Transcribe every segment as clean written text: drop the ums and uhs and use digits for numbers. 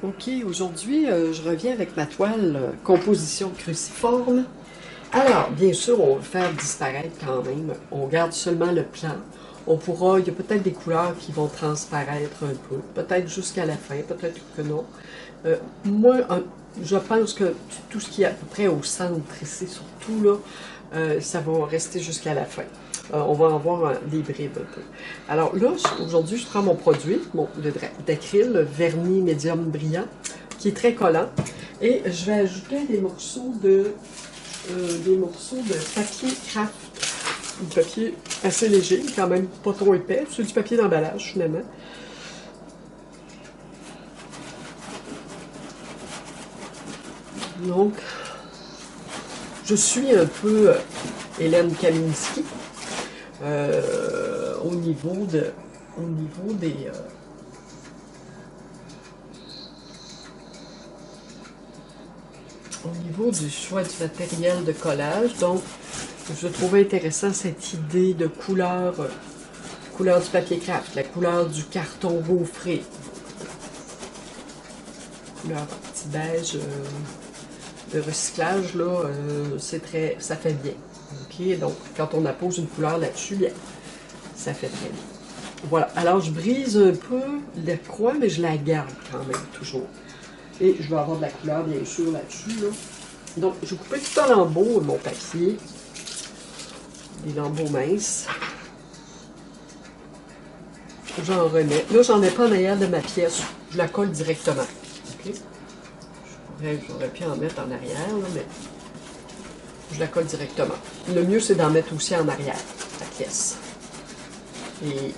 Ok, aujourd'hui, je reviens avec ma toile composition cruciforme. Alors, bien sûr, on va faire disparaître quand même. On garde seulement le plan. Il y a peut-être des couleurs qui vont transparaître un peu, peut-être jusqu'à la fin, peut-être que non. Moi, je pense que tout ce qui est à peu près au centre ici, surtout là, ça va rester jusqu'à la fin. On va en voir des bribes un peu. Alors là, aujourd'hui, je prends mon produit, d'acryl vernis médium brillant, qui est très collant, et je vais ajouter des morceaux de papier craft, du papier assez léger, quand même pas trop épais. C'est du papier d'emballage finalement. Donc, je suis un peu Hélène Kaminski au niveau du choix du matériel de collage. Donc, je trouvais intéressant cette idée de couleur du papier craft, la couleur du carton gaufré, couleur petit beige de recyclage, là, ça fait bien. Ok, donc quand on appose une couleur là-dessus, bien, ça fait très bien. Voilà, alors je brise un peu la croix, mais je la garde quand même toujours. Et je vais avoir de la couleur, bien sûr, là-dessus. Là. Donc, je vais couper tout en lambeaux mon papier. Des lambeaux minces. J'en remets. Là, j'en ai pas en arrière de ma pièce. Je la colle directement. Okay? J'aurais pu en mettre en arrière, là, mais je la colle directement. Le mieux, c'est d'en mettre aussi en arrière, la pièce. Et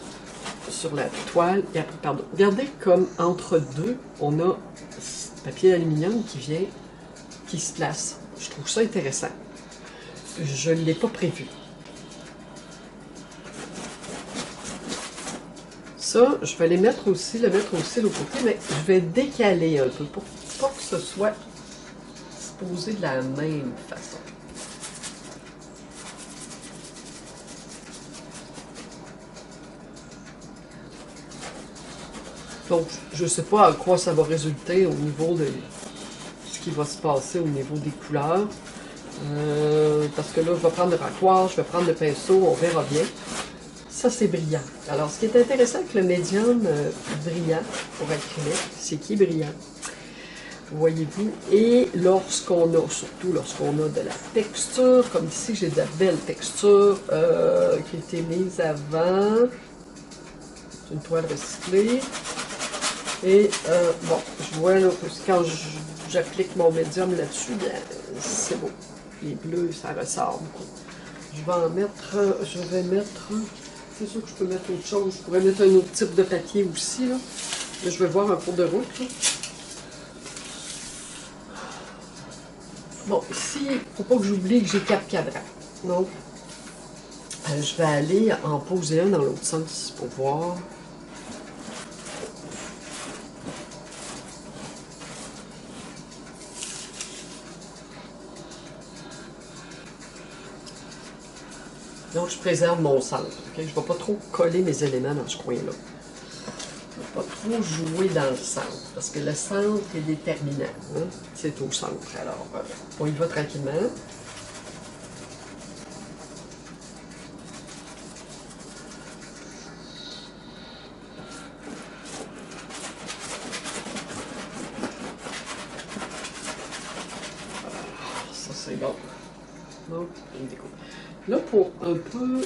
sur la toile, et après, pardon. Regardez comme entre deux, on a ce papier d'aluminium qui se place. Je trouve ça intéressant. Je ne l'ai pas prévu. Ça, je vais le mettre aussi de l'autre côté, mais je vais décaler un peu pour pas que ce soit disposé de la même façon. Donc, je ne sais pas à quoi ça va résulter au niveau de ce qui va se passer au niveau des couleurs. Parce que là, je vais prendre le rasoir, je vais prendre le pinceau, on verra bien. Ça, c'est brillant. Alors, ce qui est intéressant avec le médium brillant pour acrylique, c'est qu'il est brillant. Voyez-vous? Et surtout lorsqu'on a de la texture, comme ici, j'ai de la belle texture qui a été mise avant. C'est une toile recyclée. Et bon, je vois là, quand j'applique mon médium là-dessus, bien, c'est beau. Les bleus, ça ressort beaucoup. Je vais mettre, c'est sûr que je peux mettre autre chose. Je pourrais mettre un autre type de papier aussi, là. Mais je vais voir un cours de route, là. Bon, ici, il ne faut pas que j'oublie que j'ai 4 cadrans. Donc, je vais aller en poser un dans l'autre sens pour voir. Donc, je préserve mon centre. Okay? Je ne vais pas trop coller mes éléments dans ce coin-là. Je ne vais pas trop jouer dans le centre, parce que le centre est déterminant. Hein? C'est au centre. Alors, on y va tranquillement. Ça, c'est bon. Donc, une découpe. Là, pour un peu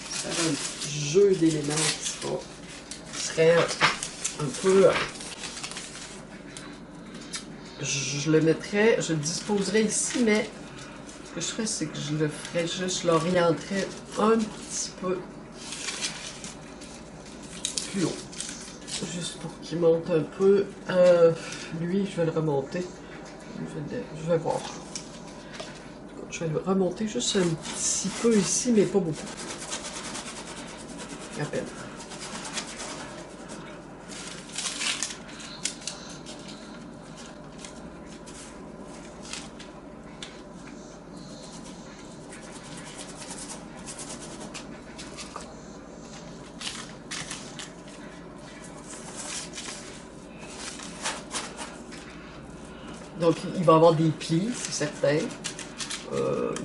faire un petit jeu d'éléments qui serait un peu... je le mettrais, je le disposerais ici, mais ce que je ferais, c'est que je le ferais juste, je l'orienterais un petit peu plus haut. Juste pour qu'il monte un peu. Lui, je vais le remonter. Je vais voir. Je vais le remonter juste un petit peu ici, mais pas beaucoup. À peine. Donc, il va y avoir des plis, c'est certain.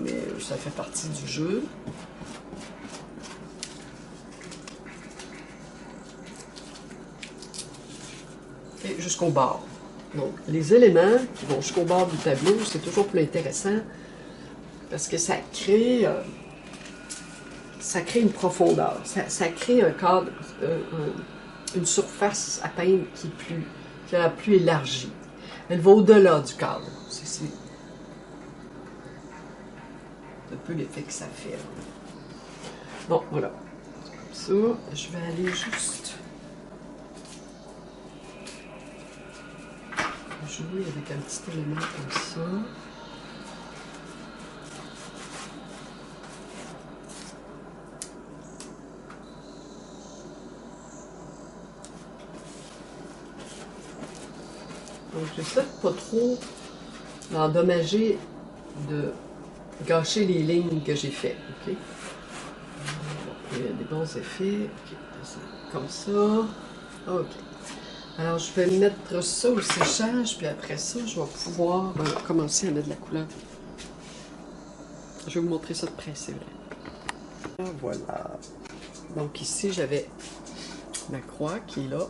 Mais ça fait partie du jeu. Et jusqu'au bord. Donc, les éléments qui vont jusqu'au bord du tableau, c'est toujours plus intéressant parce que ça crée une profondeur. Ça crée un cadre, une surface à peindre qui est plus élargie. Elle va au-delà du cadre. C'est un peu l'effet que ça fait. Bon, voilà. Comme ça, je vais aller juste jouer avec un petit élément comme ça. Donc, j'essaie de pas trop d'endommager, de gâcher les lignes que j'ai faites. OK? Il y a des bons effets. OK. Comme ça. OK. Alors, je vais mettre ça au séchage, puis après ça, je vais pouvoir commencer à mettre de la couleur. Je vais vous montrer ça de près, c'est vrai. Voilà. Donc ici, j'avais ma croix qui est là.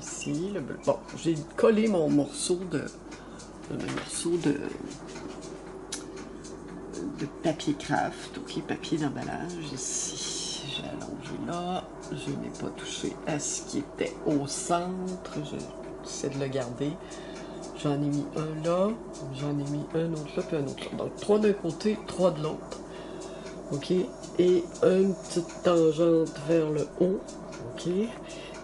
Ici, le bleu. Bon, j'ai collé mon morceau de papier craft, ok, papier d'emballage ici. J'ai allongé là, je n'ai pas touché à ce qui était au centre, j'essaie de le garder. J'en ai mis un là, j'en ai mis un autre là, puis un autre là. Donc 3 d'un côté, 3 de l'autre. Ok, et une petite tangente vers le haut. Ok,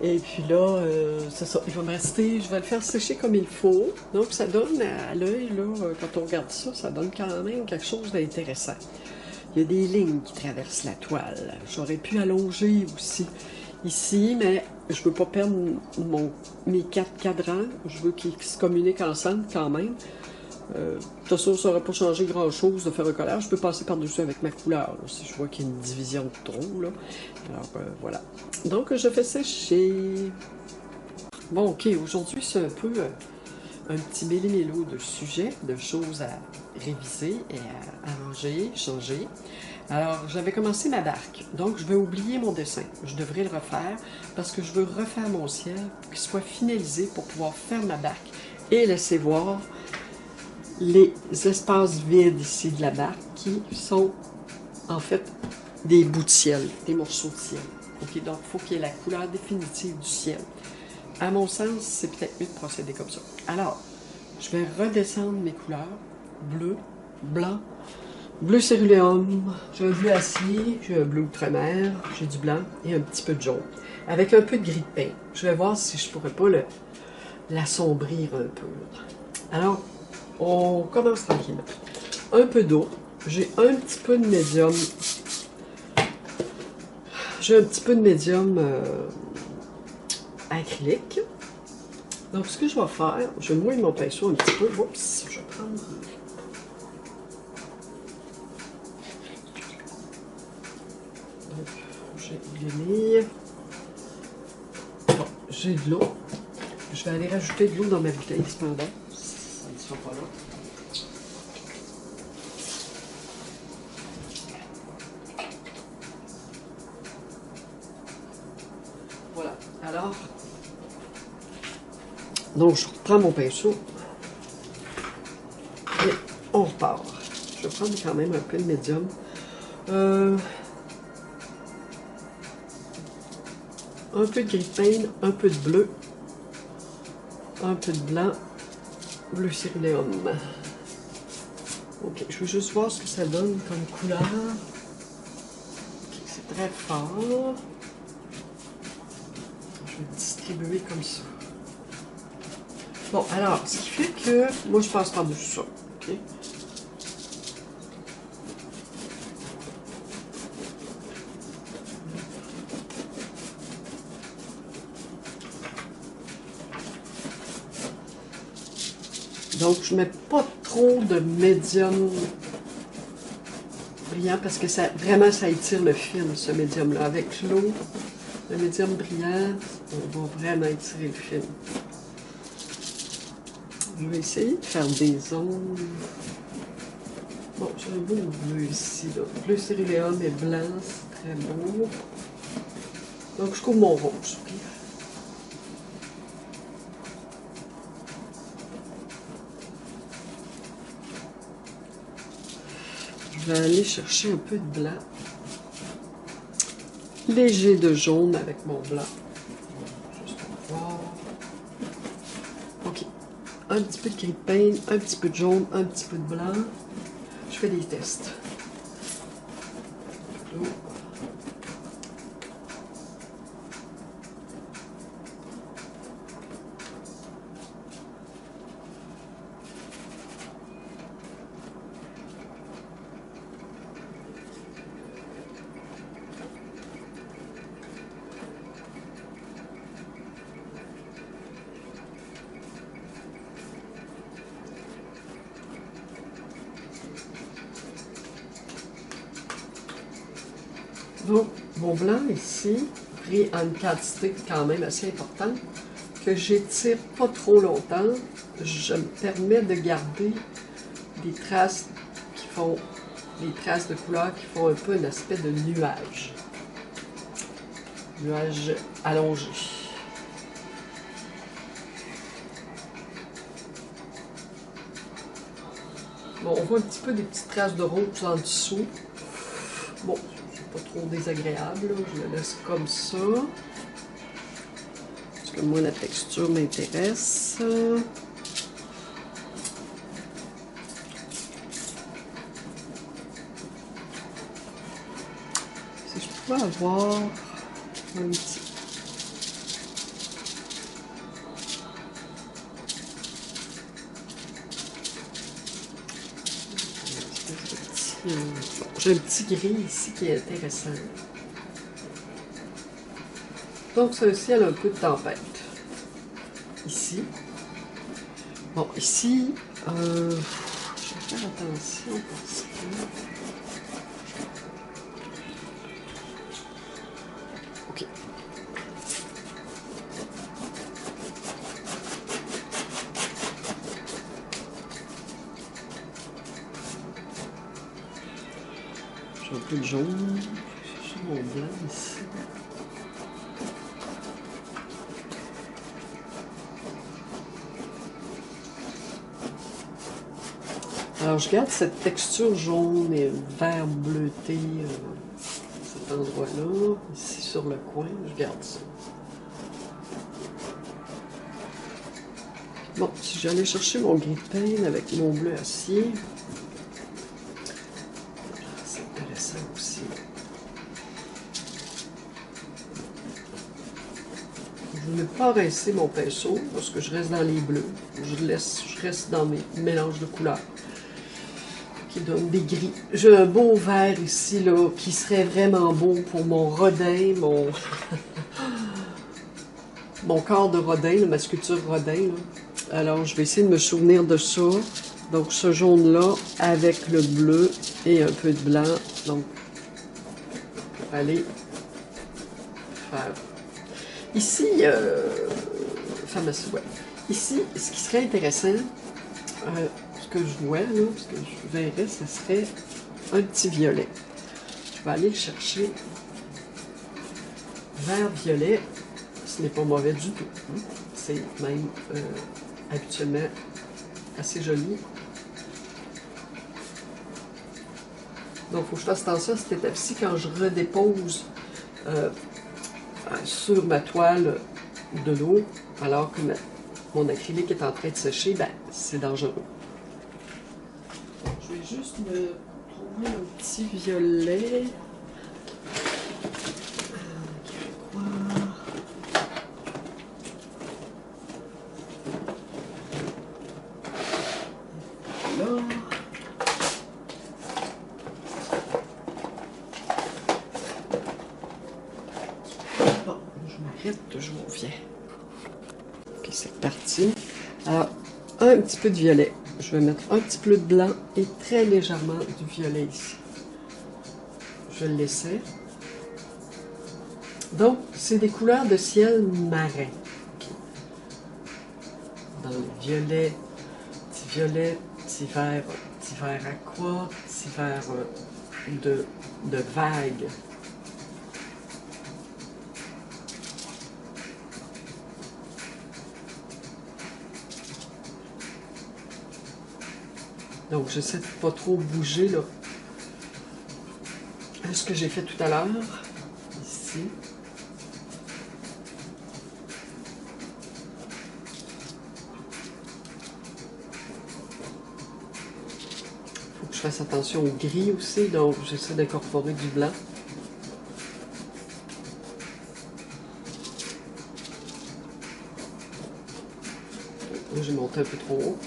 et puis là, c'est ça, il va me rester, je vais le faire sécher comme il faut. Donc ça donne à l'œil, là, quand on regarde ça, ça donne quand même quelque chose d'intéressant. Il y a des lignes qui traversent la toile. J'aurais pu allonger aussi ici, mais je ne veux pas perdre mes 4 cadrans. Je veux qu'ils se communiquent ensemble quand même. De toute façon, ça n'aurait pas changé grand-chose de faire un collage. Je peux passer par-dessus avec ma couleur, là, si je vois qu'il y a une division de trous. Là. Alors, voilà. Donc, je fais sécher. Bon, OK. Aujourd'hui, c'est un peu un petit méli-mélo de sujets, de choses à réviser et à arranger, changer. Alors, j'avais commencé ma barque, donc je vais oublier mon dessin. Je devrais le refaire parce que je veux refaire mon ciel pour qu'il soit finalisé pour pouvoir faire ma barque et laisser voir les espaces vides ici de la barque qui sont en fait des bouts de ciel, des morceaux de ciel. Okay, donc, il faut qu'il y ait la couleur définitive du ciel. À mon sens, c'est peut-être mieux de procéder comme ça. Alors, je vais redescendre mes couleurs. Bleu, blanc, bleu céruléum, j'ai un bleu acier, j'ai un bleu outre-mer, j'ai du blanc et un petit peu de jaune. Avec un peu de gris de pain. Je vais voir si je pourrais pas l'assombrir un peu. Alors, on commence tranquillement. Un peu d'eau. J'ai un petit peu de médium. J'ai un petit peu de médium acrylique. Donc, ce que je vais faire, je vais mouiller mon pinceau un petit peu. Oups, je vais prendre... Donc, j'ai guenille. Bon, j'ai de l'eau. Je vais aller rajouter de l'eau dans ma bouteille cependant. Ça ne sera pas là. Voilà. Alors... Donc, je reprends mon pinceau et on repart. Je vais prendre quand même un peu de médium. Un peu de gris de pain, un peu de bleu, un peu de blanc, bleu céruléum. Ok, je veux juste voir ce que ça donne comme couleur. Okay, c'est très fort. Je vais distribuer comme ça. Bon, alors, ce qui fait que moi, je passe par-dessus ça. OK? Donc, je mets pas trop de médium brillant parce que ça vraiment, ça étire le film, ce médium-là. Avec l'eau, le médium brillant, on va vraiment étirer le film. Je vais essayer de faire des zones. Bon, j'ai un beau bleu ici, là. Bleu céruléum et blanc, c'est très beau. Donc, je coupe mon rouge. Okay? Je vais aller chercher un peu de blanc. Léger de jaune avec mon blanc. Juste pour voir. Ok. Un petit peu de gris de pain, un petit peu de jaune, un petit peu de blanc. Je fais des tests. Donc, mon blanc ici, pris en une quantité quand même assez importante, que j'étire pas trop longtemps, je me permets de garder des traces qui font, des traces de couleur qui font un peu un aspect de nuage. Nuage allongé. Bon, on voit un petit peu des petites traces de rouge en dessous. Bon, pas trop désagréable, là. Je le laisse comme ça. Parce que moi, la texture m'intéresse. Si je pouvais avoir un petit... Bon, j'ai un petit gris ici qui est intéressant. Donc, c'est un ciel un peu de tempête. Ici. Bon, ici, je vais faire attention parce que... OK. J'ai un peu de jaune. J'ai mon blanc ici. Alors, je garde cette texture jaune et vert bleuté, cet endroit-là, ici sur le coin, je garde ça. Bon, si j'allais chercher mon gris de pain avec mon bleu acier, c'est intéressant aussi. Je ne vais pas rincer mon pinceau parce que je reste dans les bleus. Je reste dans mes mélanges de couleurs qui donnent des gris. J'ai un beau vert ici là qui serait vraiment beau pour mon rodin, mon corps de rodin, ma sculpture rodin. Là. Alors je vais essayer de me souvenir de ça. Donc ce jaune-là avec le bleu et un peu de blanc. Donc pour aller faire... Ici, ouais. Ici, ce qui serait intéressant, ce que je vois, là, ce que je verrais, ce serait un petit violet. Je vais aller le chercher. Vert-violet, ce n'est pas mauvais du tout. Hein? C'est même habituellement assez joli. Donc, il faut que je fasse attention à cette étape-ci quand je redépose sur ma toile de l'eau, alors que mon acrylique est en train de sécher, ben, c'est dangereux. Je vais juste me trouver un petit violet. Là. Bon, je m'arrête, je reviens. Ok, c'est parti. Alors, un petit peu de violet. Je vais mettre un petit peu de blanc et très légèrement du violet ici. Je le laissais. Donc, c'est des couleurs de ciel marin. Okay. Dans le violet violet, petit vert aqua, petit vert de vague. Donc, j'essaie de pas trop bouger, là. Ce que j'ai fait tout à l'heure, ici. Faut que je fasse attention au gris aussi, donc j'essaie d'incorporer du blanc. Là, j'ai monté un peu trop haut.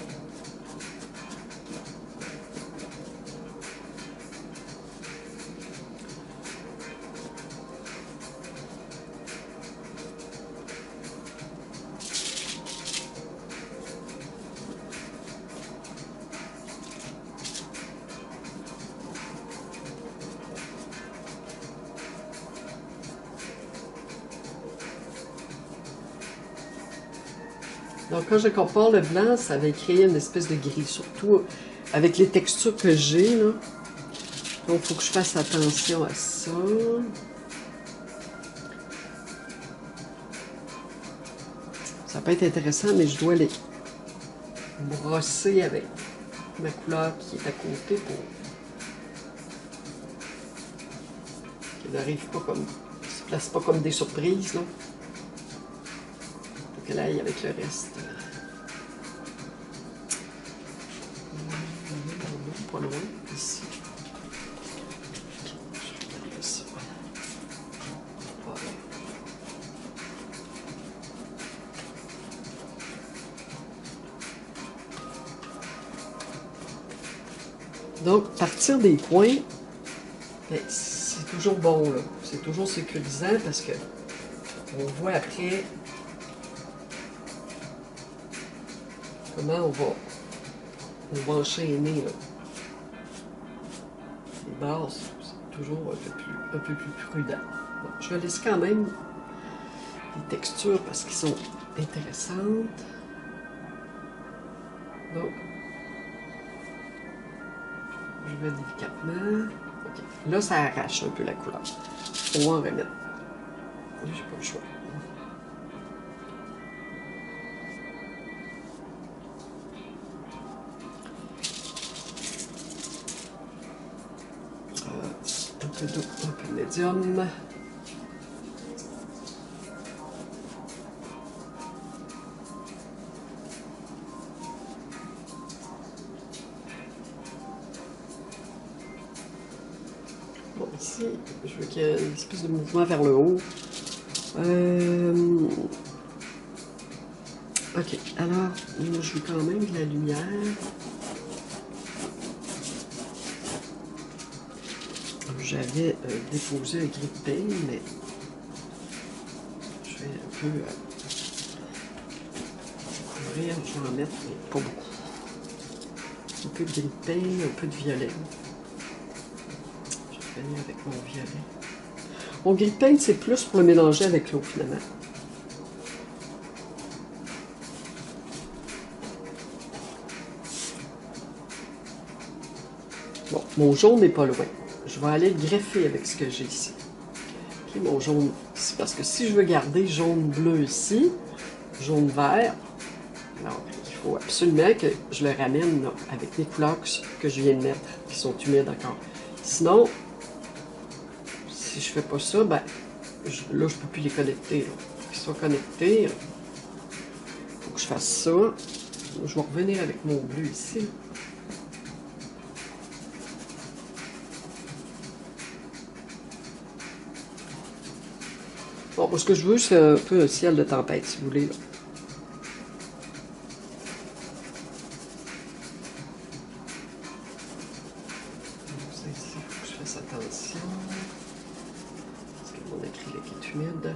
Donc quand j'incorpore le blanc, ça va créer une espèce de gris, surtout avec les textures que j'ai, là. Donc il faut que je fasse attention à ça. Ça peut être intéressant, mais je dois les brosser avec ma couleur qui est à côté pour qu'elle n'arrive pas comme, se place pas comme des surprises, là. Pour qu'elle aille avec le reste. Pas loin, ici. Je vais ça. Voilà. Donc, partir des points, c'est toujours bon, là. C'est toujours sécurisant parce que on voit après comment on va enchaîner, là. Les bases, c'est toujours un peu plus prudent. Bon, je vais laisser quand même les textures parce qu'ils sont intéressantes. Donc, je vais délicatement. Okay. Là, ça arrache un peu la couleur. On va en remettre. J'ai pas le choix. Un peu d'eau, un peu de médium. Bon, ici, je veux qu'il y ait une espèce de mouvement vers le haut. Ok, alors, je veux quand même de la lumière. J'avais déposé un gris de pain, mais je vais un peu couvrir, je vais en mettre, mais pas beaucoup. Un peu de gris de pain, un peu de violet. Je vais venir avec mon violet. Mon gris de pain, c'est plus pour le mélanger avec l'eau, finalement. Bon, mon jaune n'est pas loin. Je vais aller le greffer avec ce que j'ai ici. Okay, mon jaune, c'est parce que si je veux garder jaune-bleu ici, jaune-vert, alors il faut absolument que je le ramène là, avec les couleurs que je viens de mettre, qui sont humides encore. Sinon, si je fais pas ça, ben, là, je ne peux plus les connecter. Pour qu'ils soient connectés, il faut que je fasse ça. Je vais revenir avec mon bleu ici. Bon, ce que je veux, c'est un peu un ciel de tempête, si vous voulez. Là. Ici, il faut que je fasse attention. Parce que mon acrylique est humide.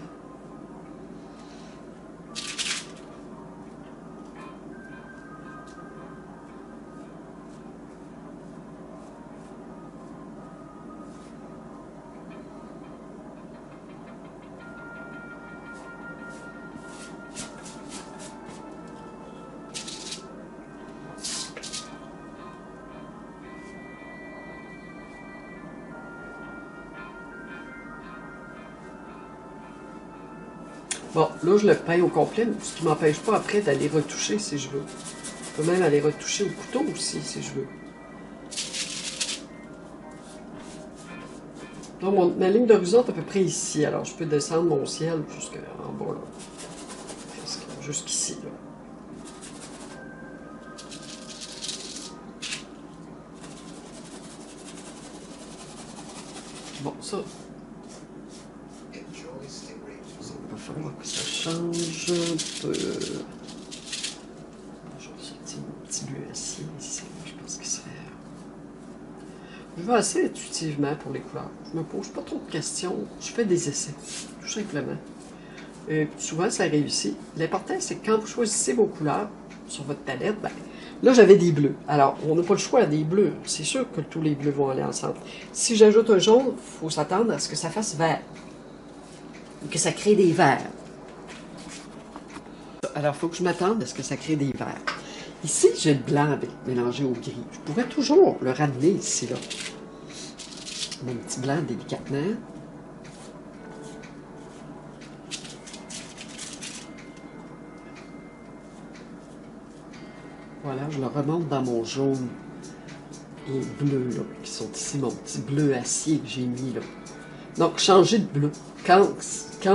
Bon, là, je le peins au complet, ce qui ne m'empêche pas après d'aller retoucher si je veux. Je peux même aller retoucher au couteau aussi, si je veux. Donc, ma ligne d'horizon est à peu près ici. Alors, je peux descendre mon ciel jusqu'en bas, là. Jusqu'ici, là. Bon, ça... Il va falloir que ça change un peu. Je vais sortir mon petit bleu acier ici. Je pense qu'il se fait... Je vais assez intuitivement pour les couleurs. Je me pose pas trop de questions. Je fais des essais, tout simplement. Souvent, ça réussit. L'important, c'est que quand vous choisissez vos couleurs sur votre palette, ben, là, j'avais des bleus. Alors, on n'a pas le choix des bleus. C'est sûr que tous les bleus vont aller ensemble. Si j'ajoute un jaune, il faut s'attendre à ce que ça fasse vert. Ou que ça crée des verts. Alors, il faut que je m'attende à ce que ça crée des verts. Ici, j'ai le blanc mélangé au gris. Je pourrais toujours le ramener ici, là. Mon petit blanc délicatement. Voilà, je le remonte dans mon jaune et bleu, là, qui sont ici, mon petit bleu acier que j'ai mis, là. Donc, changez de bleu. Quand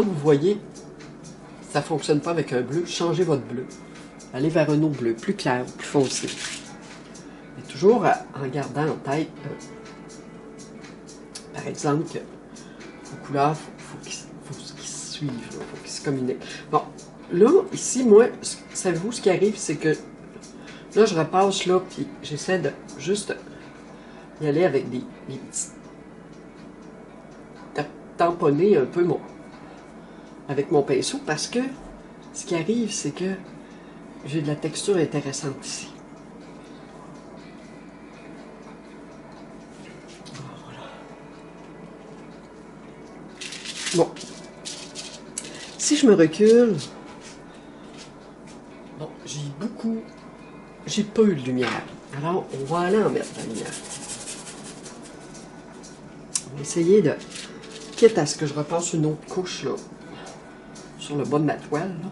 vous voyez ça ne fonctionne pas avec un bleu, changez votre bleu. Allez vers un autre bleu, plus clair, plus foncé. Mais toujours en gardant en tête, par exemple, que vos couleurs, faut qu'ils se suivent, il faut qu'ils se communiquent. Bon, là, ici, moi, savez-vous ce qui arrive, c'est que là, je repasse là, puis j'essaie de juste y aller avec des petits... tamponner un peu avec mon pinceau, parce que ce qui arrive, c'est que j'ai de la texture intéressante ici. Voilà. Bon. Si je me recule, bon, j'ai peu de lumière. Alors, on va aller en mettre de la lumière. On va essayer de, quitte à ce que je repasse une autre couche, là, sur le bas de ma toile, là.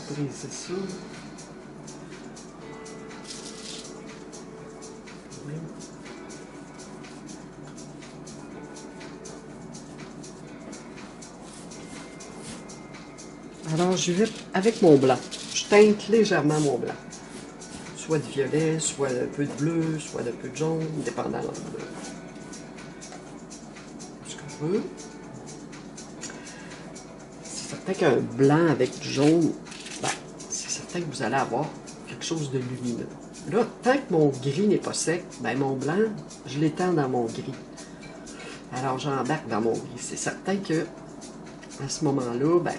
Je vais briser ça. Alors, je vais avec mon blanc. Je teinte légèrement mon blanc. Soit de violet, soit un peu de bleu, soit un peu de jaune, dépendant de ce que je veux. C'est certain qu'un blanc avec du jaune, ben, c'est certain que vous allez avoir quelque chose de lumineux. Là, tant que mon gris n'est pas sec, ben mon blanc, je l'étends dans mon gris. Alors, j'embarque dans mon gris. C'est certain que à ce moment-là, ben,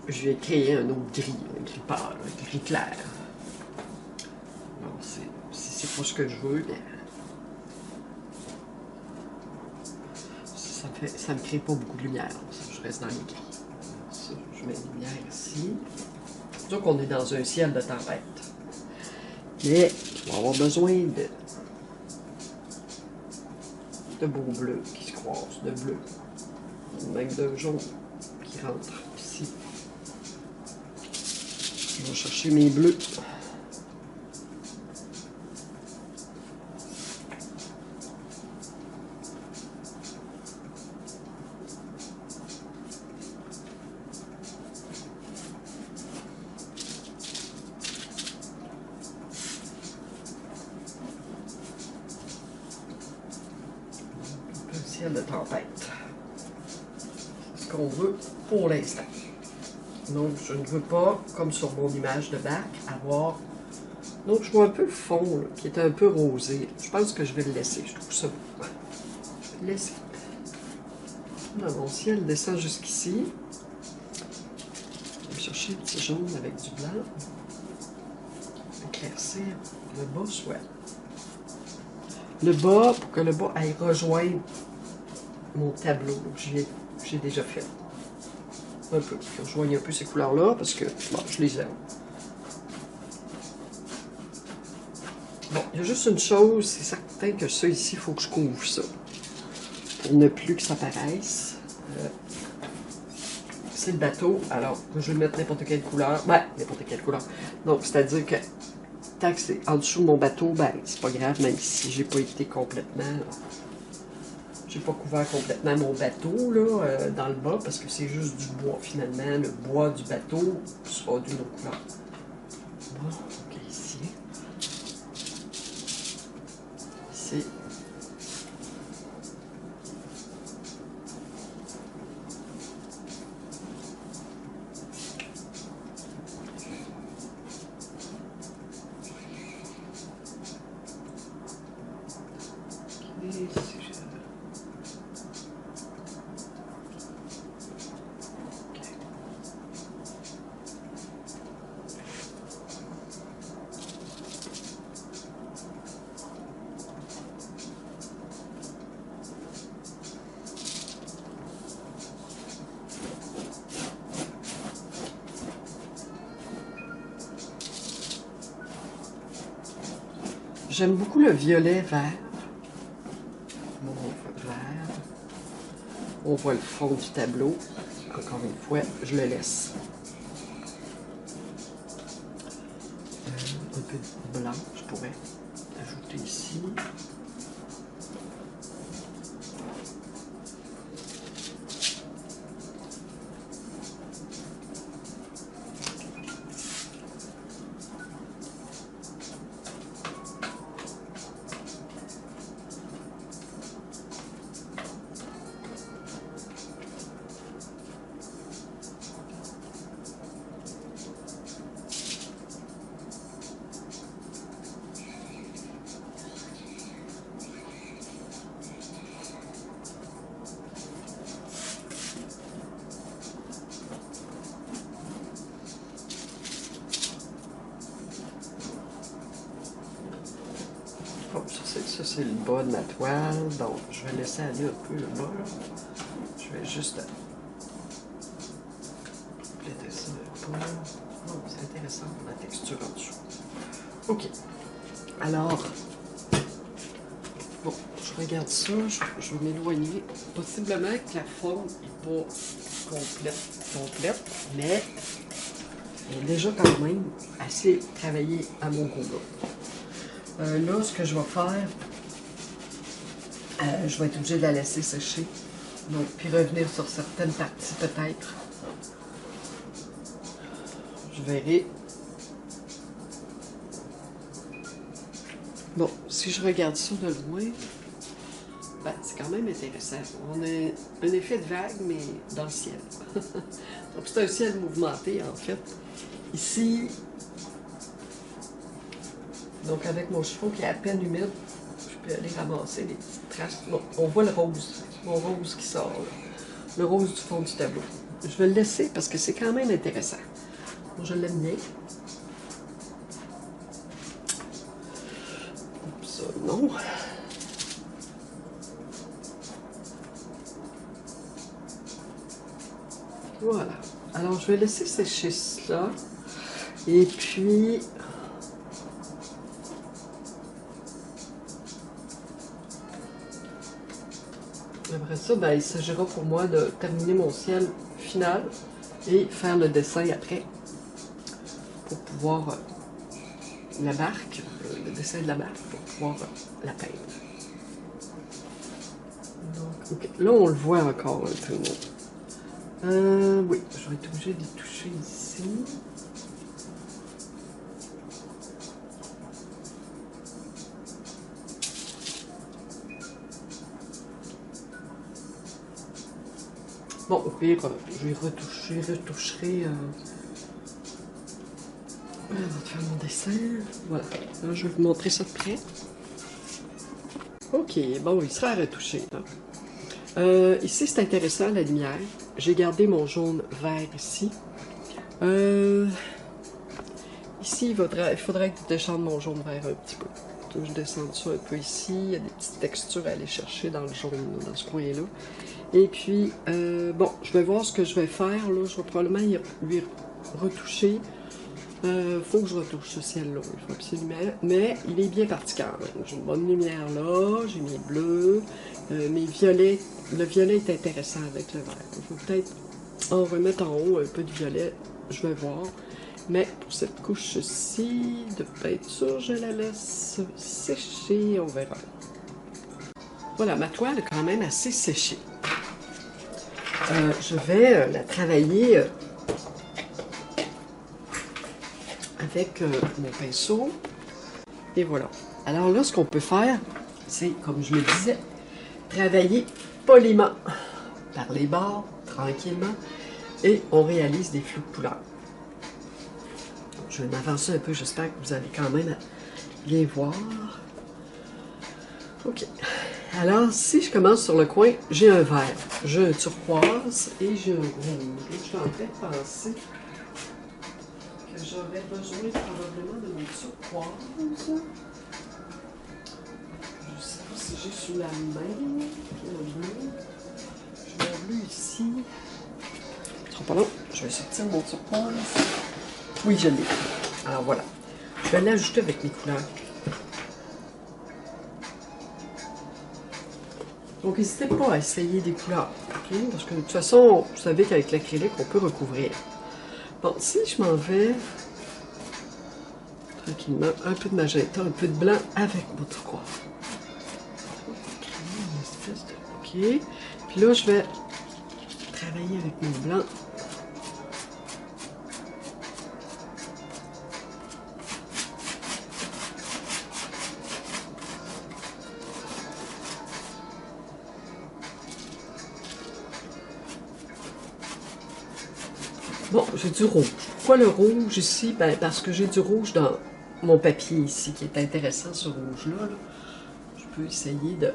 je vais créer un autre gris, un gris pâle, un gris clair. Alors, si c'est pas ce que je veux, bien, ça me crée pas beaucoup de lumière. Je reste dans les gris. Ça, je mets une lumière ici. C'est sûr qu'on est dans un ciel de tempête. Mais on va avoir besoin de beaux bleus qui se croisent, de bleus. Même d'un jaune qui rentre ici. Je vais chercher mes bleus. Un ciel de tempête. C'est ce qu'on veut pour l'instant. Donc, je ne veux pas, comme sur mon image de bac, avoir... Donc, je vois un peu le fond, là, qui est un peu rosé. Je pense que je vais le laisser. Je trouve ça beau. Je vais le laisser. Là, mon ciel descend jusqu'ici. Je vais chercher un petit jaune avec du blanc. Éclaircir le bas, soit. Le bas, pour que le bas aille rejoindre mon tableau que j'ai déjà fait. Un peu, je rejoigne un peu ces couleurs-là, parce que, bon, je les aime. Il y a juste une chose, c'est certain que ça ici, il faut que je couvre ça. Pour ne plus que ça paraisse. C'est le bateau, alors je vais mettre n'importe quelle couleur. Ben, n'importe quelle couleur. Donc, c'est-à-dire que tant que c'est en dessous de mon bateau, ben, c'est pas grave, même si j'ai pas été complètement. J'ai pas couvert complètement mon bateau là, dans le bas, parce que c'est juste du bois finalement. Le bois du bateau sera d'une autre couleur. Bon, ok, ici. Ici. J'aime beaucoup le violet vert. Bon, vert. On voit le fond du tableau. Encore une fois, je le laisse. Un peu de blanc, je pourrais ajouter ici. Oh, ça c'est le bas de ma toile, donc je vais laisser aller un peu le bas là. Je vais juste compléter ça un peu. Oh, c'est intéressant la texture en dessous. Ok. Alors, bon, je regarde ça, je vais m'éloigner. Possiblement que la forme n'est pas complète, mais elle est déjà quand même assez travaillée à mon goût là. Là, ce que je vais faire, je vais être obligée de la laisser sécher. Donc, puis revenir sur certaines parties peut-être. Je verrai. Bon, si je regarde ça de loin, ben, c'est quand même intéressant. On a un effet de vague, mais dans le ciel. Donc, c'est un ciel mouvementé, en fait. Ici, donc avec mon chiffon qui est à peine humide, je peux aller ramasser les petites traces. Bon, on voit le rose, mon rose qui sort, là. Le rose du fond du tableau. Je vais le laisser parce que c'est quand même intéressant. Bon, je l'aime bien. Ça, non. Voilà. Alors, je vais laisser sécher cela. Et puis... après ça, ben, il s'agira pour moi de terminer mon ciel final et faire le dessin après pour pouvoir la barque, le dessin de la barque pour pouvoir la peindre. Donc, okay. Là, on le voit encore un peu. Oui, je vais être obligée de toucher ici. Bon, au pire, je retoucherai avant de faire mon dessin. Voilà, là, je vais vous montrer ça de près. Ok, bon, il sera à retoucher. Ici, c'est intéressant, la lumière. J'ai gardé mon jaune vert ici. Ici, il faudrait que je descende mon jaune vert un petit peu. Donc, je descends ça un peu ici. Il y a des petites textures à aller chercher dans le jaune, dans ce coin-là. Et puis, bon, je vais voir ce que je vais faire. Là, je vais probablement lui retoucher Faut que je retouche ce ciel-là, il faut absolument. Mais il est bien parti quand même. J'ai une bonne lumière là, j'ai mes bleus, mes violets. Le violet est intéressant avec le vert. Je vais peut-être en remettre en haut un peu de violet, je vais voir. Mais pour cette couche-ci de peinture, je la laisse sécher, on verra. Voilà, ma toile est quand même assez séchée. Je vais la travailler avec mon pinceau. Et voilà. Alors là, ce qu'on peut faire, c'est, comme je le disais, travailler poliment par les bords, tranquillement, et on réalise des flous de couleurs. Je vais m'avancer un peu, j'espère que vous allez quand même bien voir. OK. Alors, si je commence sur le coin, j'ai un vert, j'ai un turquoise et j'ai un rouge. Je suis en train de penser que j'aurais besoin probablement de mon turquoise. Je ne sais pas si j'ai sous la main le bleu. J'ai mon bleu ici. Ce sera pas long. Je vais sortir mon turquoise. Oui, je l'ai. Alors voilà. Je vais l'ajouter avec mes couleurs. Donc, n'hésitez pas à essayer des couleurs, okay? Parce que de toute façon, vous savez qu'avec l'acrylique, on peut recouvrir. Bon, si je m'en vais tranquillement, un peu de magenta, un peu de blanc avec mon turquoise. OK. Puis là, je vais travailler avec mon blanc. Bon, j'ai du rouge. Pourquoi le rouge ici? Ben, parce que j'ai du rouge dans mon papier ici, qui est intéressant, ce rouge-là. Là. Je peux essayer de...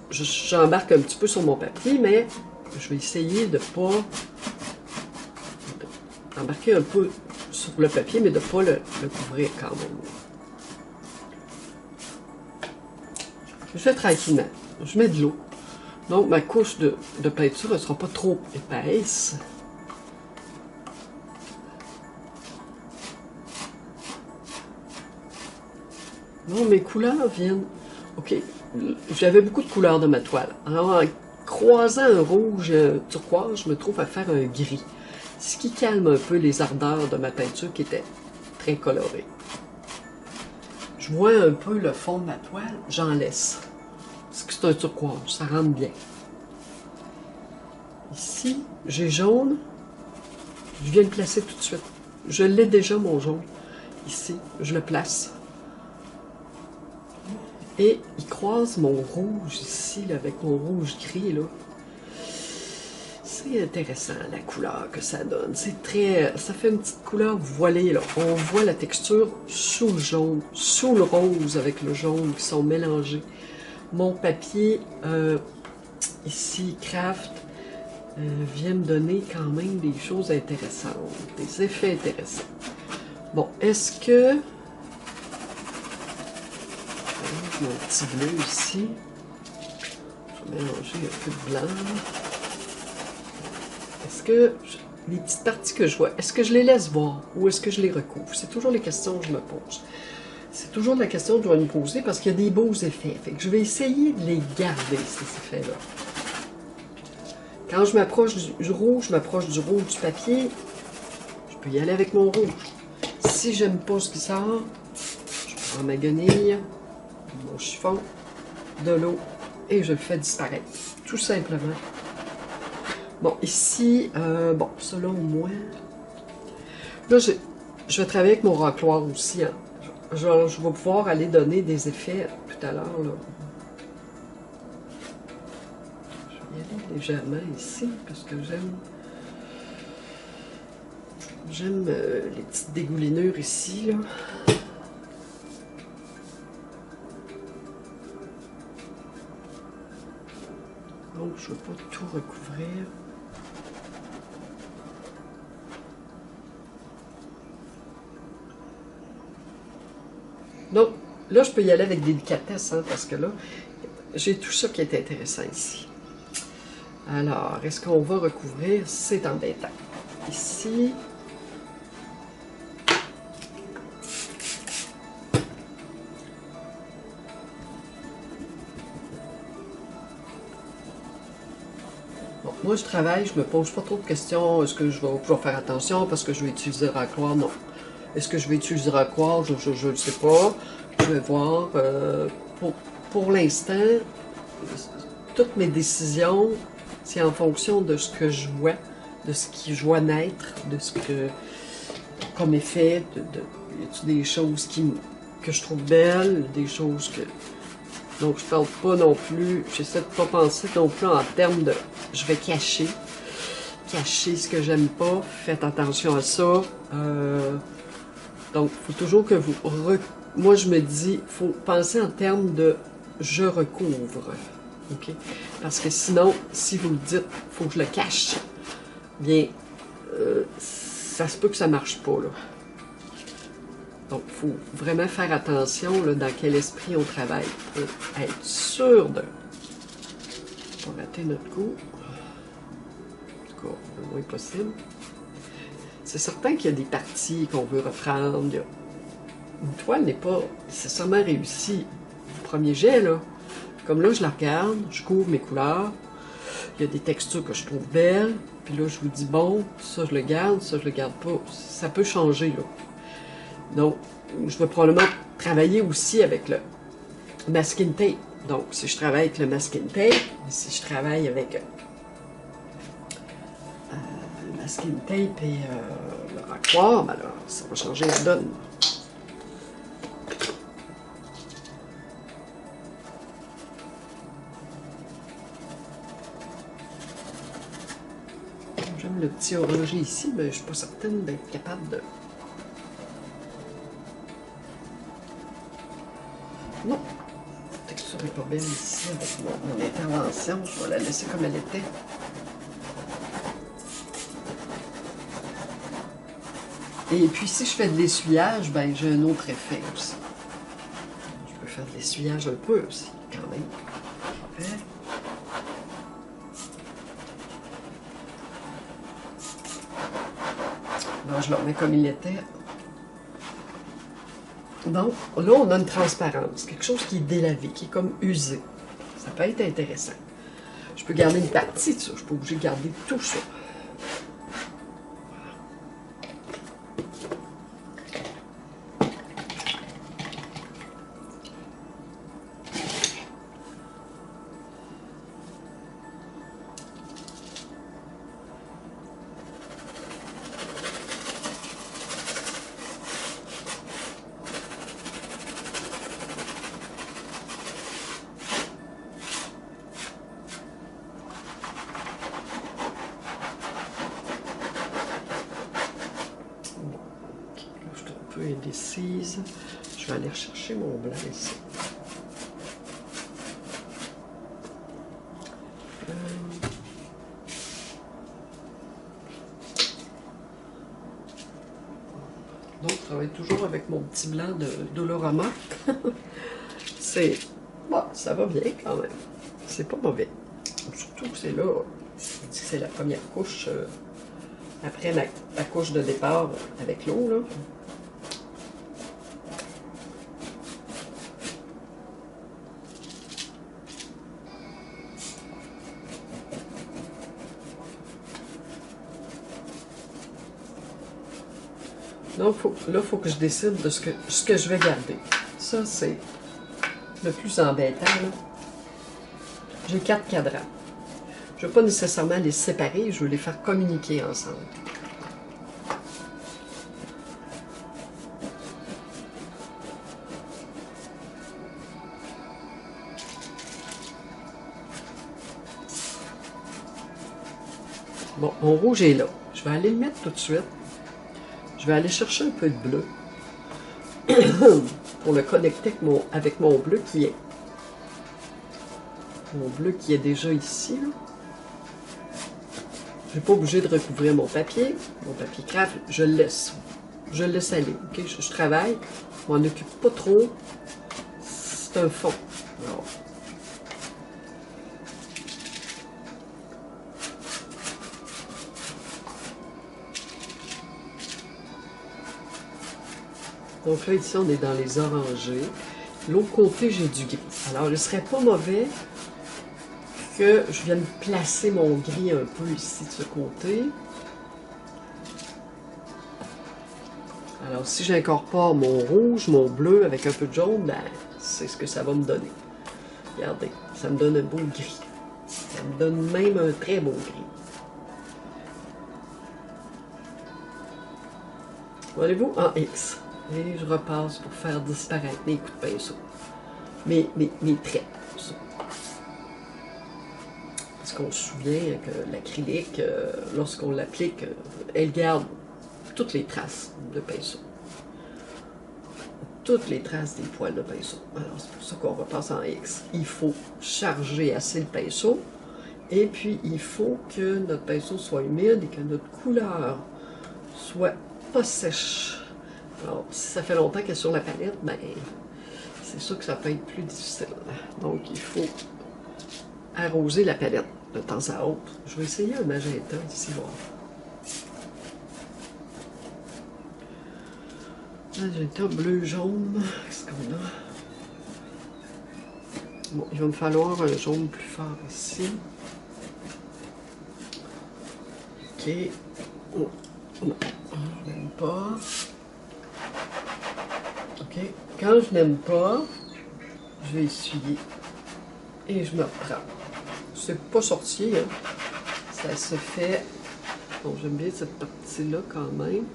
J'embarque un petit peu sur mon papier, mais je vais essayer de pas... embarquer un peu sur le papier, mais de ne pas le couvrir quand même. Je fais tranquillement. Je mets de l'eau. Donc, ma couche de peinture ne sera pas trop épaisse. Non, mes couleurs viennent... OK, j'avais beaucoup de couleurs dans ma toile. Alors, en croisant un rouge et un turquoise, je me trouve à faire un gris. Ce qui calme un peu les ardeurs de ma peinture qui était très colorée. Je vois un peu le fond de ma toile, j'en laisse. Parce que c'est un turquoise, ça rentre bien. Ici, j'ai jaune. Je viens de placer tout de suite. Je l'ai déjà, mon jaune. Ici, je le place. Et il croise mon rouge ici, là, avec mon rouge gris, là. C'est intéressant, la couleur que ça donne. C'est très... ça fait une petite couleur voilée, là. On voit la texture sous le jaune, sous le rose avec le jaune qui sont mélangés. Mon papier, ici, Craft, vient me donner quand même des choses intéressantes, des effets intéressants. Bon, est-ce que... mon petit bleu ici. Je vais mélanger un peu de blanc. Est-ce que les petites parties que je vois, est-ce que je les laisse voir ou est-ce que je les recouvre? C'est toujours les questions que je me pose. C'est toujours la question que je dois me poser parce qu'il y a des beaux effets. Fait que je vais essayer de les garder, ces effets-là. Quand je m'approche du rouge, je m'approche du rouge du papier, je peux y aller avec mon rouge. Si j'aime pas ce qui sort, je prends ma guenille, mon chiffon, de l'eau, et je le fais disparaître, tout simplement. Bon, ici, bon, selon moi, là, je vais travailler avec mon racloir aussi. Hein. Je vais pouvoir aller donner des effets tout à l'heure. Je vais y aller légèrement ici, parce que j'aime les petites dégoulinures ici, là. Donc, je ne veux pas tout recouvrir. Donc, là, je peux y aller avec délicatesse, hein, parce que là, j'ai tout ça qui est intéressant ici. Alors, est-ce qu'on va recouvrir? C'est embêtant. Ici. moi je travaille, je me pose pas trop de questions. Est-ce que je vais pouvoir faire attention parce que je vais utiliser le racloir? Non. Est-ce que je vais utiliser le racloir? Je ne sais pas. Je vais voir. Pour l'instant, toutes mes décisions, c'est en fonction de ce que je vois, de ce qui je vois naître, de ce que, comme effet, y a-t-il des choses que je trouve belles, des choses que... Donc je parle pas non plus, j'essaie de pas penser non plus en termes de je vais cacher ce que j'aime pas, faites attention à ça. Donc il faut toujours que vous... Moi je me dis, il faut penser en termes de je recouvre. Okay? Parce que sinon, si vous le dites, il faut que je le cache, bien, ça se peut que ça ne marche pas, là. Donc, il faut vraiment faire attention là, dans quel esprit on travaille pour être sûr de ne pas rater notre coup. En tout cas, le moins possible. C'est certain qu'il y a des parties qu'on veut reprendre. Une toile n'est pas nécessairement réussie au premier jet, là. Comme là, je la regarde, je couvre mes couleurs. Il y a des textures que je trouve belles. Puis là, je vous dis, bon, ça, je le garde, ça, je le garde pas. Ça peut changer, là. Donc, je vais probablement travailler aussi avec le masking tape. Donc, si je travaille avec le masking tape, si je travaille avec le masking tape et le racloir, ben là, ça va changer la donne. J'aime le petit orangé ici, mais je ne suis pas certaine d'être capable de... Non, la texture n'est pas belle ici avec mon intervention. Je vais la laisser comme elle était. Et puis si je fais de l'essuyage, ben j'ai un autre effet aussi. Je peux faire de l'essuyage un peu aussi, quand même. Alors, je le remets comme il était. Donc, là, on a une transparence, quelque chose qui est délavé, qui est comme usé. Ça peut être intéressant. Je peux garder une partie de ça, je ne suis pas obligée de garder tout ça. Indécise. Je vais aller rechercher mon blanc ici. Donc, je travaille toujours avec mon petit blanc de Dolorama. C'est... Bon, ça va bien quand même. C'est pas mauvais. Surtout que c'est là, c'est la première couche après la couche de départ avec l'eau, là. Donc, là, il faut que je décide de ce que je vais garder. Ça, c'est le plus embêtant. J'ai 4 cadrans. Je ne veux pas nécessairement les séparer, je veux les faire communiquer ensemble. Bon, mon rouge est là. Je vais aller le mettre tout de suite. Je vais aller chercher un peu de bleu pour le connecter avec mon bleu qui est déjà ici. Je n'ai pas obligé de recouvrir mon papier craft, je le laisse. Je le laisse aller. Okay? Je travaille, je m'en occupe pas trop. C'est un fond. Alors, donc là, ici, on est dans les orangés. L'autre côté, j'ai du gris. Alors, il ne serait pas mauvais que je vienne placer mon gris un peu ici de ce côté. Alors, si j'incorpore mon rouge, mon bleu avec un peu de jaune, ben, c'est ce que ça va me donner. Regardez, ça me donne un beau gris. Ça me donne même un très beau gris. Voyez-vous, en X. Et je repasse pour faire disparaître mes coups de pinceau. Mes traits. Ça. Parce qu'on se souvient que l'acrylique, lorsqu'on l'applique, elle garde toutes les traces de pinceau. Toutes les traces des poils de pinceau. Alors, c'est pour ça qu'on repasse en X. Il faut charger assez le pinceau. Et puis, il faut que notre pinceau soit humide et que notre couleur soit pas sèche. Alors, si ça fait longtemps qu'elle est sur la palette, ben, c'est sûr que ça peut être plus difficile. Donc, il faut arroser la palette de temps à autre. Je vais essayer un magenta d'ici voir. Magenta, bleu, jaune. Qu'est-ce qu'on a? Bon, il va me falloir un jaune plus fort ici. Ok. Oh. Non, je n'aime pas. Ok. Quand je n'aime pas, je vais essuyer. Et je me reprends. C'est pas sorti, hein. Ça se fait. Bon, j'aime bien cette partie-là quand même.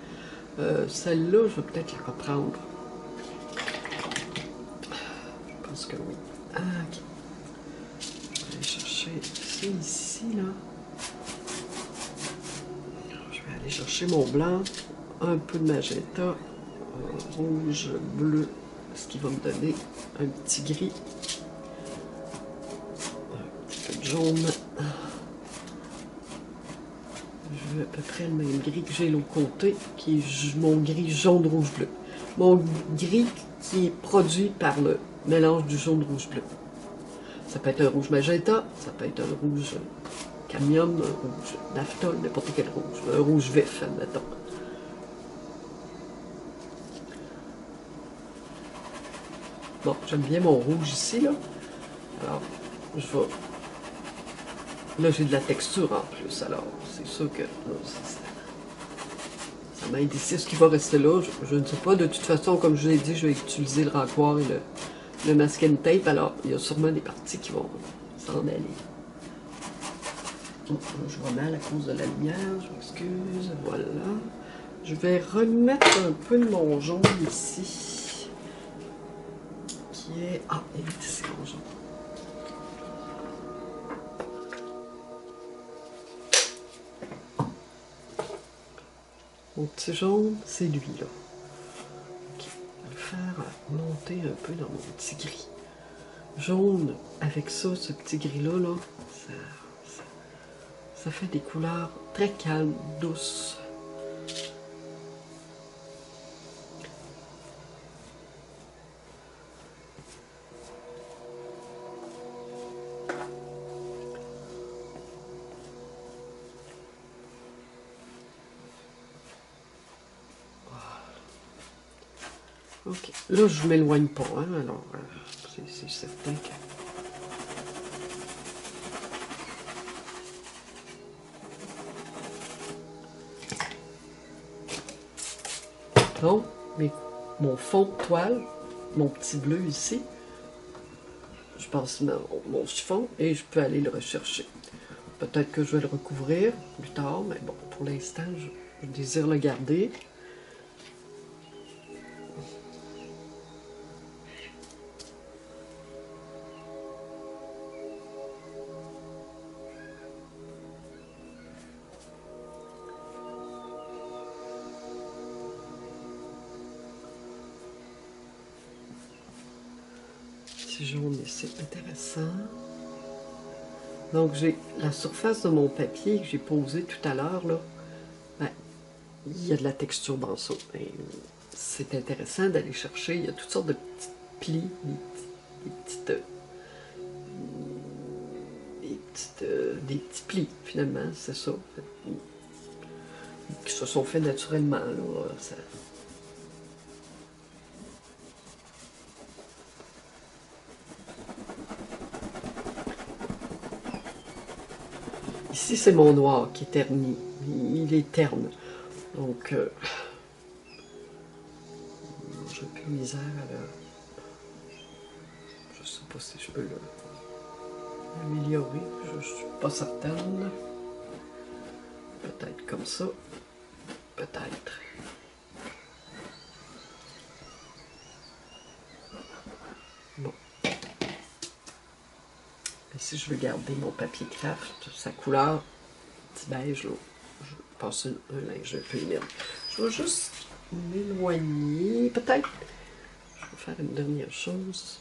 Celle-là, je vais peut-être la reprendre. Je pense que oui. Ah, ok. Je vais aller chercher ça ici, là. Je vais aller chercher mon blanc, un peu de magenta, rouge, bleu, ce qui va me donner un petit gris, un petit peu de jaune. Je veux à peu près le même gris que j'ai de l'autre côté, qui est mon gris jaune, rouge, bleu. Mon gris qui est produit par le mélange du jaune, rouge, bleu. Ça peut être un rouge magenta, ça peut être un rouge cadmium, un rouge naphthol, n'importe quel rouge, un rouge vif, admettons. Bon, j'aime bien mon rouge ici, là. Alors, je vais... Là, j'ai de la texture en plus, alors c'est sûr que ça m'aide ici. Ce qui va rester là, je ne sais pas. De toute façon, comme je l'ai dit, je vais utiliser le raccoir et le masking tape, alors il y a sûrement des parties qui vont s'en aller. Oh, je remets à cause de la lumière, je m'excuse, voilà. Je vais remettre un peu de mon jaune ici, qui est... Ah, il est ici, mon jaune. Mon petit jaune, c'est lui, là. Ok, je vais le faire monter un peu dans mon petit gris. Jaune, avec ça, ce petit gris-là, là, ça fait des couleurs très calmes, douces. Ok, là je ne m'éloigne pas, hein, alors c'est certain que... Donc, mon fond de toile, mon petit bleu ici, je passe mon chiffon et je peux aller le rechercher. Peut-être que je vais le recouvrir plus tard, mais bon, pour l'instant, je désire le garder. Jaune ici, intéressant. Donc j'ai la surface de mon papier que j'ai posé tout à l'heure, là, ben, il y a de la texture dans ça. C'est intéressant d'aller chercher, il y a toutes sortes de petits plis, des petits plis finalement, c'est ça, qui se sont faits naturellement, là, ça... Ici, c'est mon noir qui est terni. Il est terne. Donc, j'ai un peu de misère à le... Je sais pas si je peux l'améliorer. Je suis pas certaine. Peut-être comme ça. Peut-être. Bon. Et si je veux garder mon papier craft, sa couleur, petit beige, là, je vais passer un linge un peu humide. Je vais juste m'éloigner. Peut-être. Je vais faire une dernière chose.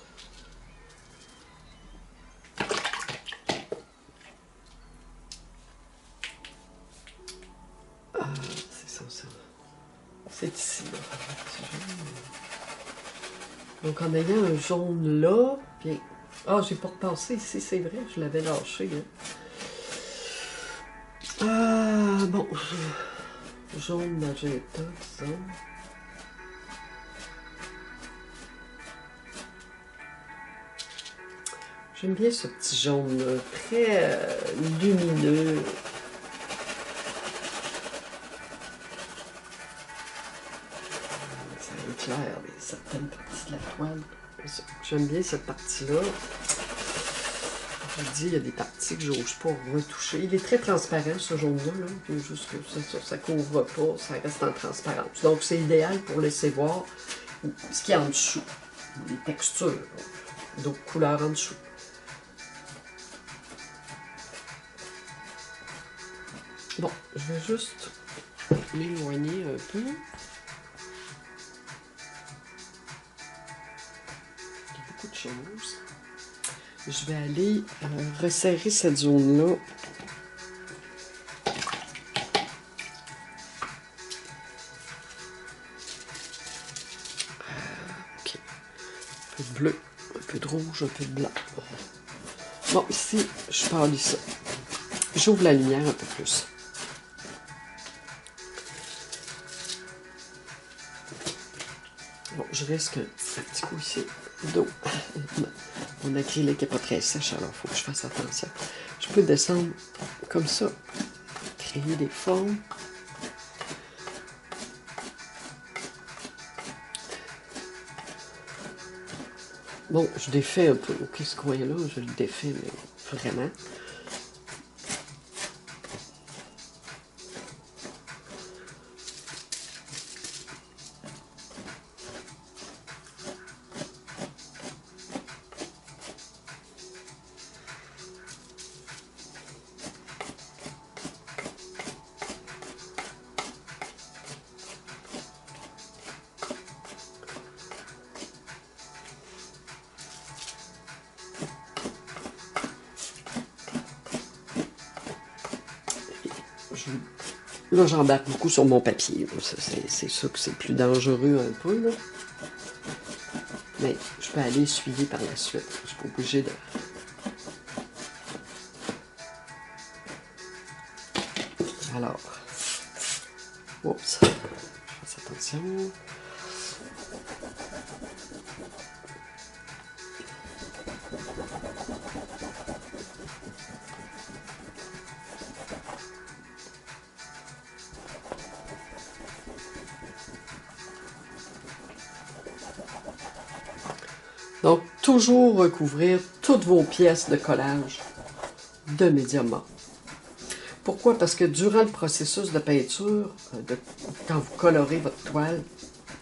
Ah, c'est ça. C'est ici, là. Donc, en ayant un jaune là, puis... Ah, j'ai pas repensé ici, c'est vrai, je l'avais lâché. Hein. Ah, bon. Jaune magenta, disons. J'aime bien ce petit jaune là, très lumineux. Ça éclaire certaines parties de la toile. J'aime bien cette partie-là. Je vous dis, il y a des parties que j'ose pas retoucher. Il est très transparent, ce jaune-là. Là. Juste que ça couvre pas, ça reste en transparence. Donc, c'est idéal pour laisser voir ce qu'il y a en dessous. Les textures, d'autres couleurs en dessous. Bon, je vais juste m'éloigner un peu. Il y a beaucoup de choses. Je vais aller resserrer cette zone-là. Ok. Un peu de bleu, un peu de rouge, un peu de blanc. Bon, ici, je pâlis ça. J'ouvre la lumière un peu plus. Bon, je risque un petit coup ici d'eau. Mon acrylique n'est pas très sèche, alors il faut que je fasse attention. Je peux descendre comme ça, créer des formes. Bon, je défais un peu. Ok, ce coin-là, je le défais, mais vraiment. Là, j'embarque beaucoup sur mon papier. C'est sûr que c'est plus dangereux un peu, là. Mais je peux aller essuyer par la suite. Je suis pas obligée de... Alors... Oups. Je fasse attention. Donc, toujours recouvrir toutes vos pièces de collage de médium mat. Pourquoi? Parce que durant le processus de peinture, quand vous colorez votre toile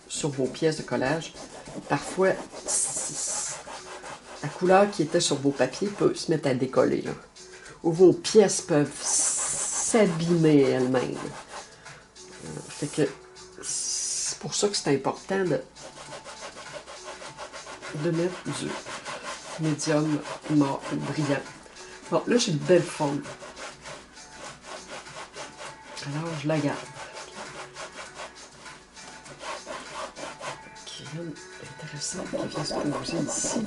sur vos pièces de collage, parfois, la couleur qui était sur vos papiers peut se mettre à décoller, là. Ou vos pièces peuvent s'abîmer elles-mêmes. Fait que c'est pour ça que c'est important de mettre du médium mat brillant. Bon, là, j'ai une belle forme. Alors, je la garde. Qui vient intéressant, qui vient se poser ici.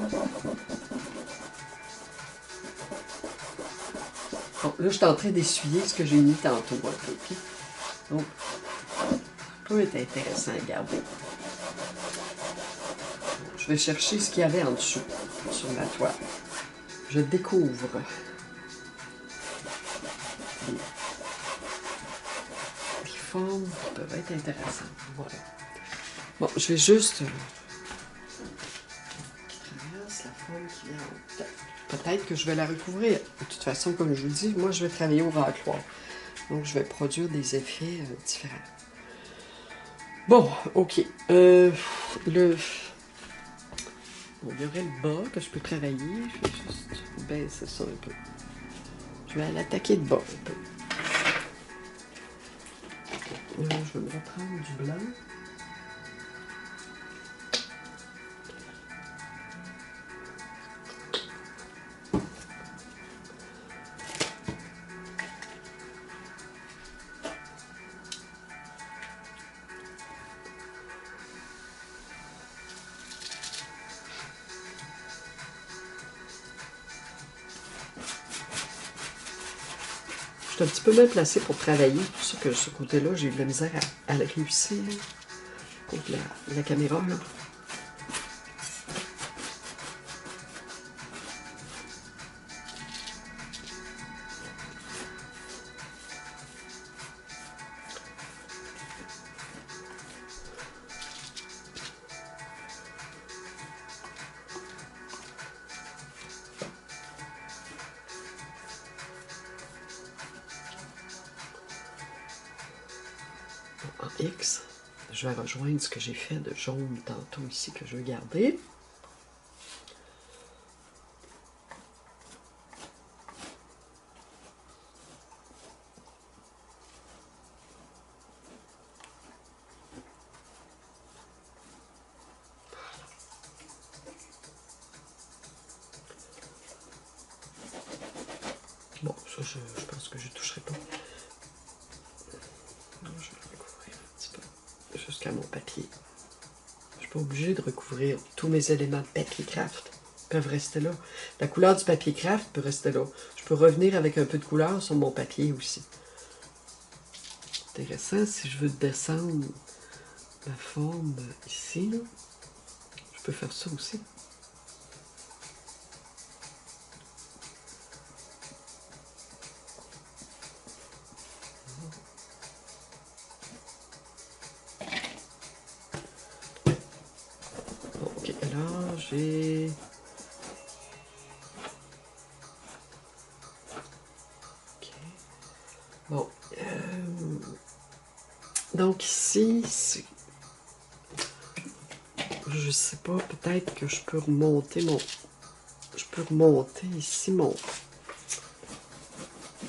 Bon, là, je suis en train d'essuyer ce que j'ai mis tantôt un peu. Okay? Donc, ça peut être intéressant à garder. Je vais chercher ce qu'il y avait en dessous, sur la toile. Je découvre. des formes qui peuvent être intéressantes. Voilà. Bon, je vais juste... traverse la forme qui vient en tête. Peut-être que je vais la recouvrir. De toute façon, comme je vous dis, moi, je vais travailler au racloir. Donc, je vais produire des effets différents. Bon, ok. Bon, il y aurait le bas que je peux travailler. Je vais juste baisser ça un peu. Je vais l'attaquer de bas un peu. Là, je vais me reprendre du blanc. Je suis un petit peu mal placée pour travailler. C'est pour ça que ce côté-là, j'ai eu de la misère à le réussir. Contre la caméra, là. En X, je vais rejoindre ce que j'ai fait de jaune tantôt ici que je veux garder. Bon, ça, je pense que je ne toucherai pas. Non, je vais le recouvrir un petit peu. Jusqu'à mon papier. Je ne suis pas obligée de recouvrir tous mes éléments de papier craft. Ils peuvent rester là. La couleur du papier craft peut rester là. Je peux revenir avec un peu de couleur sur mon papier aussi. Intéressant, si je veux descendre la forme ici, là, je peux faire ça aussi. Bon, ok, alors j'ai... Ok. Bon. Donc ici, je sais pas, peut-être que je peux remonter mon... Je peux remonter ici mon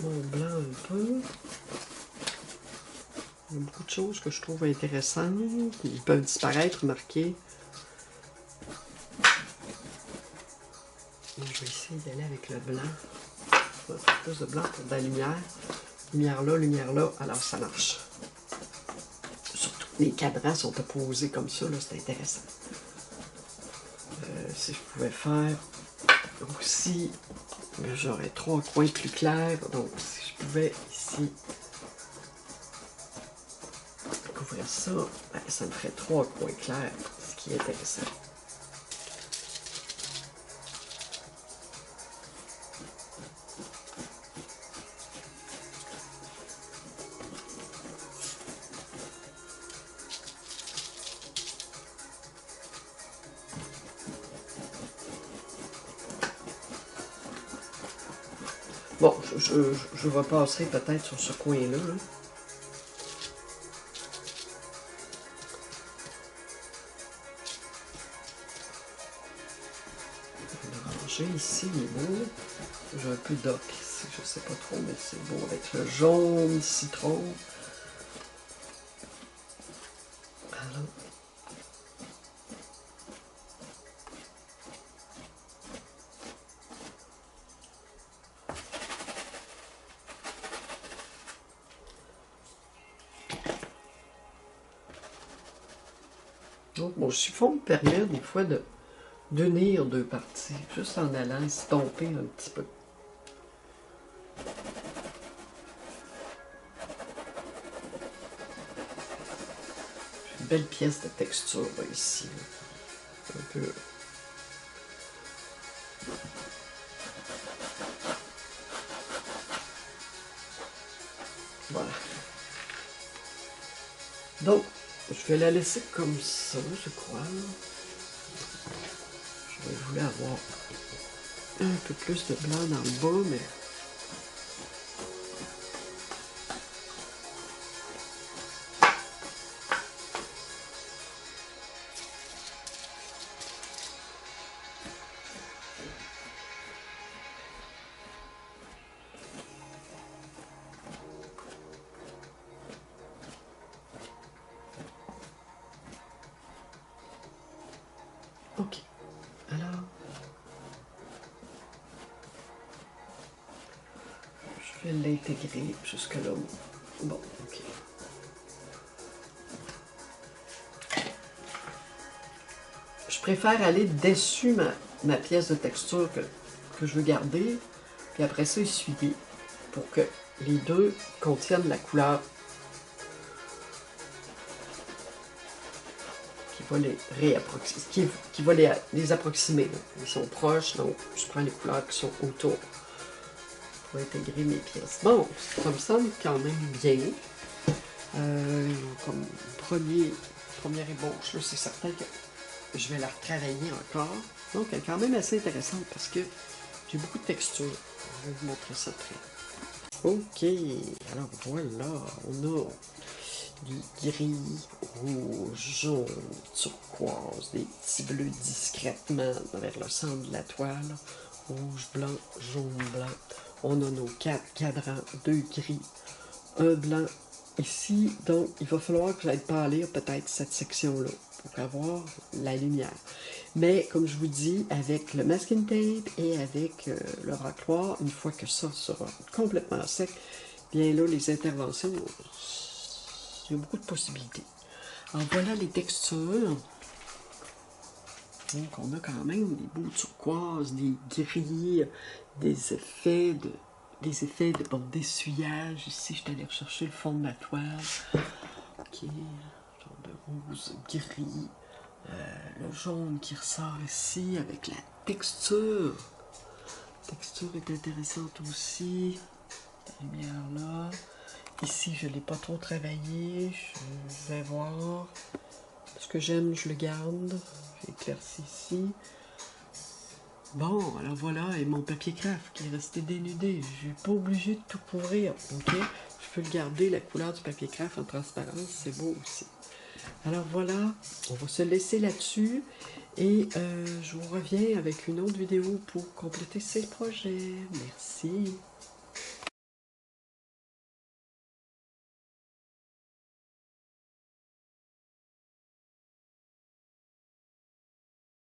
blanc un peu. Il y a beaucoup de choses que je trouve intéressantes. Ils peuvent disparaître, remarquez. Donc, je vais essayer d'aller avec le blanc. Je vais faire plus de blanc pour de la lumière. Lumière là, alors ça marche. Surtout que les cadrans sont opposés comme ça, là, c'est intéressant. Si je pouvais faire aussi, j'aurais 3 coins plus clairs. Donc, si je pouvais ici couvrir ça, ben, ça me ferait 3 coins clairs, ce qui est intéressant. Bon, je repasserai peut-être sur ce coin-là. Là. L'oranger ici, il est beau. J'ai un peu d'ocre ici, je sais pas trop, mais c'est beau avec le jaune, citron. Alors. Donc, mon chiffon me permet des fois d'unir 2 parties, juste en allant estomper un petit peu. J'ai une belle pièce de texture là, ici. Là. Un peu. Voilà. Donc, je vais la laisser comme ça, je crois. Je voulais avoir un peu plus de blanc dans le bas, mais... Ok. Alors... je vais l'intégrer jusque-là. Bon, ok. Je préfère aller dessus ma pièce de texture que je veux garder, puis après ça, essuyer pour que les deux contiennent la couleur qui va les réapproximer, qui va les approximer. Là. Ils sont proches, donc je prends les couleurs qui sont autour pour intégrer mes pièces. Bon, ça me semble quand même bien. Comme première ébauche, là, c'est certain que je vais la retravailler encore. Donc, elle est quand même assez intéressante parce que j'ai beaucoup de texture. Je vais vous montrer ça après. Ok, alors voilà, on a des gris, rouge, jaune, turquoise, des petits bleus discrètement vers le centre de la toile. Rouge, blanc, jaune, blanc. On a nos 4 cadrans, 2 gris, un blanc ici. Donc, il va falloir que j'aille pâlir peut-être cette section-là pour avoir la lumière. Mais, comme je vous dis, avec le masking tape et avec le racloir, une fois que ça sera complètement sec, bien là, les interventions, il y a beaucoup de possibilités. Alors, voilà les textures. Donc, on a quand même des beaux turquoises, des gris, des effets d'essuyage. Ici, je suis allée rechercher le fond de ma toile. Ok, genre de rose gris. Le jaune qui ressort ici avec la texture. La texture est intéressante aussi. La lumière là. Ici, je ne l'ai pas trop travaillé. Je vais voir. Ce que j'aime, je le garde. J'éclaircis ici. Bon, alors voilà, et mon papier craft qui est resté dénudé. Je suis pas obligé de tout couvrir, ok? Je peux le garder, la couleur du papier craft en transparence, c'est beau aussi. Alors voilà, on va se laisser là-dessus et je vous reviens avec une autre vidéo pour compléter ces projets. Merci.